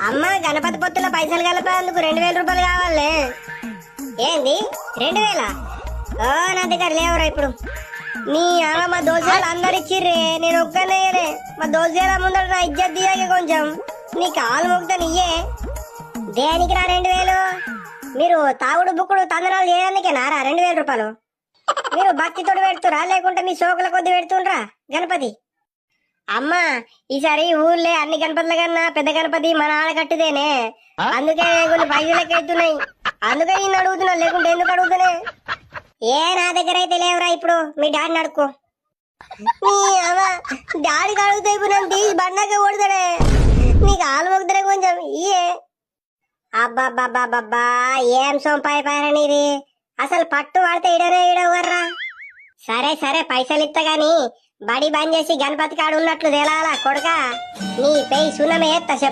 అమ్మ గణపతి పొత్తుల పైసలు కలిపేందుకు 2000 రూపాయలు కావాలి. ఏంది 2000? ఓ నా దగ్గర లేవురా ఇప్పుడు. నీ అమ్మ మా దోశలు అందరు ఇచ్చిర్రే, నేను ఒక్కనేయలే. మా దోశల ముందర నా ఇజ్జత్ దియాక కొంచెం నీ కాలు మొక్కుతాను ఇయ్యే. దేనికి రా 2000? మీరు తాగుడు బుక్కుడు తందనాలు చేయడానికే నారా 2000 రూపాయలు? మీరు భక్తితోటి పెడుతురా లేకుంటే మీ సోకుల కొద్ది పెడుతుండ్రా గణపతి? అమ్మా ఈసారి ఊర్లే అన్ని గణపతుల కన్నా పెద్ద గణపతి మన ఆడ కట్టుదేనే, అందుకే కొన్ని పైసలకి అవుతున్నాయి. అందుకే నేను అడుగుతున్నా, లేకుంటే ఎందుకు అడుగుతానే? ఏ నా దగ్గర అయితే లేవురా ఇప్పుడు, మీ డాడీని అడుక్కో. నీ అమ్మ డాడీకి అడుగుతా ఇప్పుడు నన్ను తీసి బండాక కొడతాడే. నీకు ఆలు మొక్కుతానే కొంచెం ఇయే. అబ్బాబ్బాబ్బా ఏం సొంపాయి పారనిది, అసలు పట్టు పడితే ఇడనే ఇడవర్రా. సరే సరే పైసలు ఇస్తా గాని బడి బంద్ చేసి గణపతి కాడు ఉన్నట్లు తెలాలా కొడుకా, నీ పెయి సున్నమే ఎత్తా చెప్పు.